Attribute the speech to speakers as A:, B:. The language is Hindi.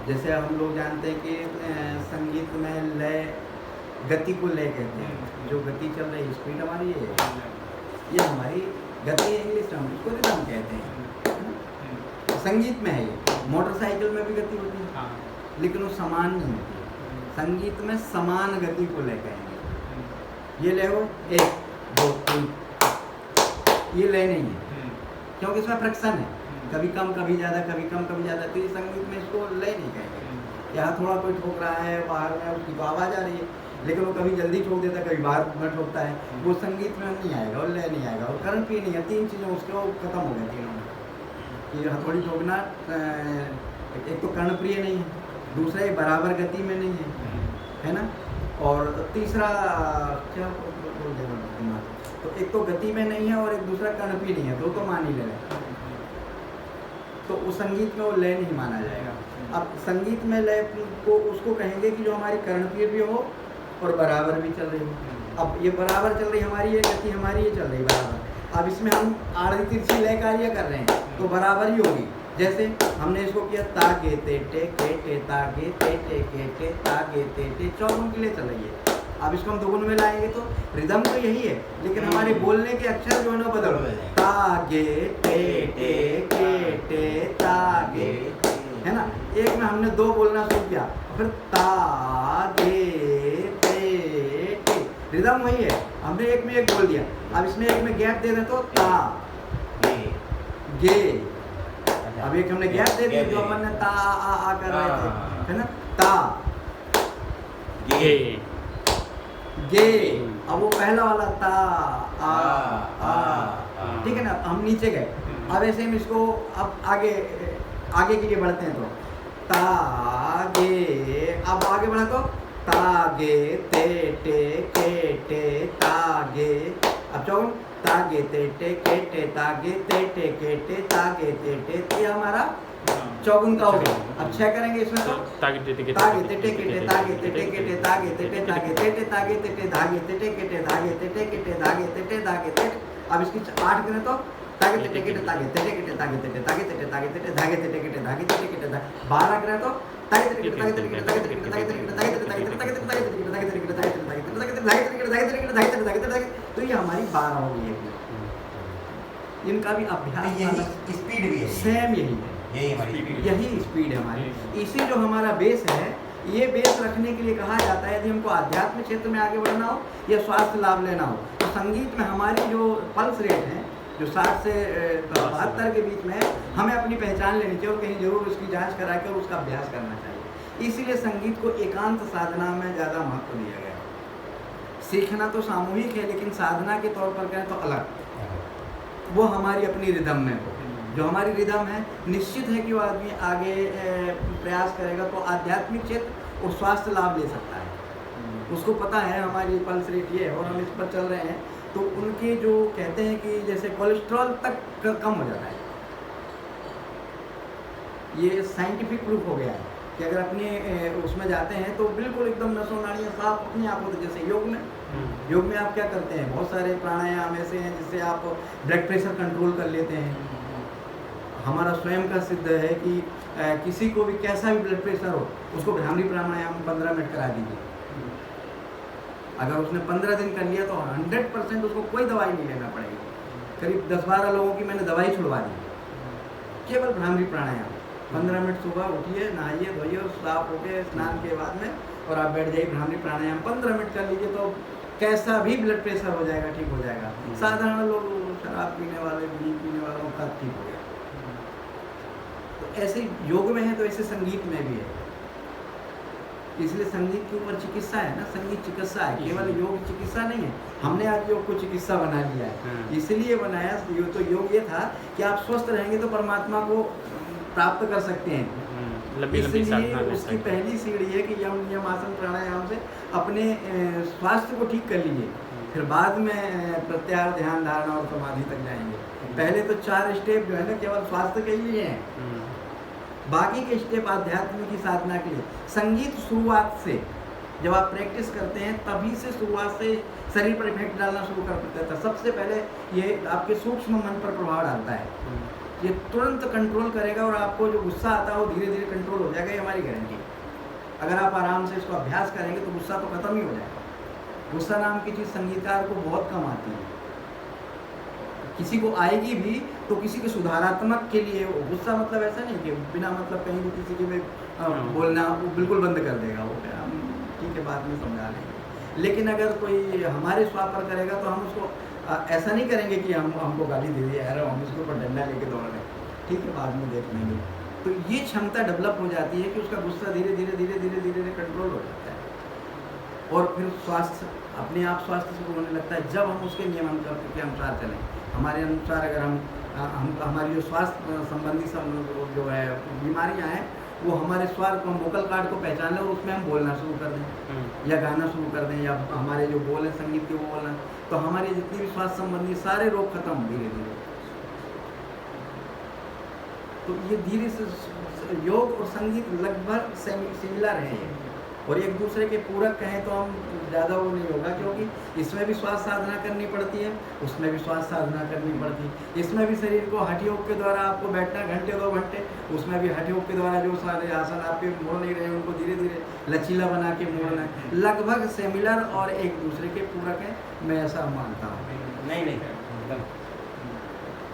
A: जैसे हम लोग जानते हैं कि संगीत में लय, गति को लय कहते हैं। जो गति चल रही स्पीड हमारी है, ये हमारी गति है, इंग्लिश में हम इसको रिदम कहते हैं। संगीत में है ये। मोटरसाइकिल में भी गति होती है, लेकिन वो समान नहीं होती है। संगीत में समान गति को लय कहेंगे। ये लय हो 1 2 3, ये लय नहीं है, क्योंकि इसमें फ्रिक्शन है, कभी कम कभी ज़्यादा, कभी कम कभी ज़्यादा। तो ये संगीत में इसको लय नहीं कहेंगे। यहाँ थोड़ा कोई ठोक रहा है बाहर में, उसकी तो आवाज़ आ रही है, लेकिन वो कभी जल्दी ठोक देता है, कभी बाहर में ठोकता है, वो संगीत में नहीं आएगा, और लय नहीं आएगा, और करंट भी नहीं है। 3 चीज़ें उसके वो खत्म हो गई तीनों में। कि हथौड़ी ठोकना एक तो कर्णप्रिय नहीं है, दूसरा ये बराबर गति में नहीं है ना, और तीसरा क्या बोल देगा, तो एक तो गति में नहीं है और एक दूसरा कर्णप्रिय नहीं है, दो तो मान ही ले रहे, तो उस संगीत में वो लय नहीं माना जाएगा। अब संगीत में लय को उसको कहेंगे कि जो हमारी कर्णप्रिय भी हो और बराबर भी चल रही हो। अब ये बराबर चल रही हमारी, ये गति हमारी ये चल रही बराबर। अब इसमें हम आड़ी तिरछी लय कार्य कर रहे हैं, तो बराबर ही होगी। जैसे हमने इसको किया तागे ते टे के टे तागे ते टे के टे तागे ते टे, चौगुन के लिए चल रही है। अब इसको हम दोगुन में लाएंगे तो रिदम तो यही है, लेकिन हमारे बोलने के अक्षर जो है ना बदल रहे हैं। तागे टे टे के टे तागे, है ना। एक में हमने 2 बोलना शुरू किया, फिर तागे ते टे, रिदम वही है, हमने एक में 1 बोल दिया। अब इसमें एक में गैप दे दें तो ता गे, अब एक हमने गैप दे दिया, जो हमने ता आ कर रहे थे, है ना, ता
B: गे
A: गे। अब वो पहला वाला ता आ, ठीक है ना। हम नीचे गए, अब ऐसे हम इसको अब आगे के लिए बढ़ते हैं, तो ता गे, अब आगे बढ़ा तो तागे ते टे के टे तागे। अब चौगुन तागे ते टे के टे तागे ते टे के टे तागे ते टे, ये हमारा चौगुन का हो गया। अब 6 करेंगे इसमें, तो तागे ते टे के टे तागे ते टे के टे तागे ते टे तागे ते टे तागे ते टे धागे ते टे के टे धागे ते टे के टे धागे ते टे धागे ते। अब इसकी 8 करें तो तागे ते टे के टे तागे ते टे के टे तागे ते टे तागे ते टे तागे ते टे धागे ते टे के टे धागे ते टे के टे। 12 करें तो तागे ते टे के तागे ते टे तागे ते टे तागे ते टे तागे ते टे तागे ते टे तागे ते टे तागे ते टे तागे ते टे तागे ते टे तागे ते टे तागे ते टे तागे ते टे तागे ते। तो ये हमारी 12 हो गई है। इनका भी अभ्यास
C: स्पीड भी है,
A: सेम यही है, यही स्पीड है हमारी। इसी जो हमारा बेस है, ये बेस रखने के लिए कहा जाता है, यदि हमको आध्यात्मिक क्षेत्र में आगे बढ़ना हो या स्वास्थ्य लाभ लेना हो, तो संगीत में हमारी जो पल्स रेट है, जो 60 से 72 के बीच में है, हमें अपनी पहचान लेनी चाहिए और कहीं जरूर उसकी जांच करा के और उसका अभ्यास करना चाहिए। इसीलिए संगीत को एकांत साधना में ज़्यादा महत्व दिया गया है। सीखना तो सामूहिक है, लेकिन साधना के तौर पर कहें तो अलग, वो हमारी अपनी रिदम में हो। जो हमारी रिदम है, निश्चित है कि वो आदमी आगे प्रयास करेगा तो आध्यात्मिक क्षेत्र और स्वास्थ्य लाभ ले सकता है। उसको पता है हमारी पल्स रेट ये है और हम इस पर चल रहे हैं, तो उनके जो कहते हैं कि जैसे कोलेस्ट्रॉल तक कम हो जाता है। ये साइंटिफिक प्रूफ हो गया है कि अगर अपने उसमें जाते हैं तो बिल्कुल एकदम नसों नाड़ियाँ साफ अपने आप होते। जैसे योग में आप क्या करते हैं, बहुत सारे प्राणायाम ऐसे हैं जिससे आप ब्लड प्रेशर कंट्रोल कर लेते हैं। हमारा स्वयं का सिद्ध है कि किसी को भी कैसा भी ब्लड प्रेशर हो, उसको भ्रामरी प्राणायाम 15 मिनट करा दीजिए। अगर उसने 15 दिन कर लिया तो 100% उसको कोई दवाई नहीं लेना पड़ेगी। करीब 10-12 लोगों की मैंने दवाई छुड़वा दी, केवल भ्रामरी प्राणायाम। 15 मिनट सुबह उठिए, नहाइए धोइए और साफ होके स्नान के बाद में, और आप बैठ जाइए भ्रामरी प्राणायाम 15 मिनट कर लीजिए, तो कैसा भी ब्लड प्रेशर हो जाएगा, ठीक हो जाएगा। साधारण लोग, शराब पीने वाले, बीड़ी पीने वालों का ठीक हो गया। तो ऐसे योग में है, तो ऐसे संगीत में भी है। इसलिए संगीत के ऊपर चिकित्सा है ना, संगीत चिकित्सा है, केवल योग चिकित्सा नहीं है। हमने आज योग को चिकित्सा बना लिया है, इसलिए बनाया। तो योग ये था कि आप स्वस्थ रहेंगे तो परमात्मा को प्राप्त कर सकते हैं। इसलिए उसकी पहली सीढ़ी है कि यम नियम आसन प्राणायाम से अपने स्वास्थ्य को ठीक कर लीजिए, फिर बाद में प्रत्याहार, ध्यान, धारणा और समाधि तक जाएंगे। पहले तो 4 स्टेप जो है ना केवल स्वास्थ्य के लिए हैं, बाकी के स्टेप आध्यात्म की साधना के लिए। संगीत शुरुआत से जब आप प्रैक्टिस करते हैं, तभी से शुरुआत से शरीर पर इफेक्ट डालना शुरू कर देता है। सबसे पहले ये आपके सूक्ष्म मन पर प्रभाव डालता है। ये तुरंत कंट्रोल करेगा और आपको जो गुस्सा आता है वो धीरे धीरे कंट्रोल हो जाएगा, ये हमारी गारंटी है। अगर आप आराम से इसको अभ्यास करेंगे तो गुस्सा तो खत्म ही हो जाएगा। गुस्सा नाम की चीज़ संगीतकार को बहुत कम आती है, किसी को आएगी भी तो किसी के सुधारात्मक के लिए। वो गुस्सा मतलब ऐसा नहीं कि बिना मतलब कहीं भी किसी के बोलना वो बिल्कुल बंद कर देगा, वो क्या हम ठीक है बाद में समझा लेंगे। लेकिन अगर कोई हमारे स्वाद पर करेगा तो हम उसको ऐसा नहीं करेंगे कि हमको गाली दे दिया यार, हम उसके ऊपर डंडा लेके दौड़ रहे हैं, ठीक है बाद में देख लेंगे। तो ये क्षमता डेवलप हो जाती है कि उसका गुस्सा धीरे धीरे धीरे धीरे धीरे धीरे कंट्रोल हो जाता है, और फिर स्वास्थ्य अपने आप स्वास्थ्य शुरू होने लगता है जब हम उसके नियमन के अनुसार चलें। हमारे अनुसार अगर हम हमारी जो स्वास्थ्य संबंधी जो है बीमारियां हैं वो हमारे स्वाद को, हम वोकल कार्ड को पहचान लें और उसमें हम बोलना शुरू कर दें या गाना शुरू कर दें, या हमारे जो बोल हैं संगीत के वो बोलना, तो हमारी जितनी भी स्वास्थ्य संबंधी सारे रोग खत्म धीरे धीरे। तो ये धीरे से योग और संगीत लगभग सिमिलर हैं और एक दूसरे के पूरक कहें तो हम ज़्यादा वो नहीं होगा, क्योंकि इसमें भी श्वास साधना करनी पड़ती है, उसमें भी श्वास साधना करनी पड़ती है। इसमें भी शरीर को हठ योग के द्वारा आपको बैठना घंटे 2 घंटे, उसमें भी हठ योग के द्वारा जो सारे आसन आपके मोड़ नहीं रहे उनको धीरे धीरे लचीला बना के मोड़ना है। लगभग सिमिलर और एक दूसरे के पूरक है, मैं ऐसा मानता हूँ।
B: नहीं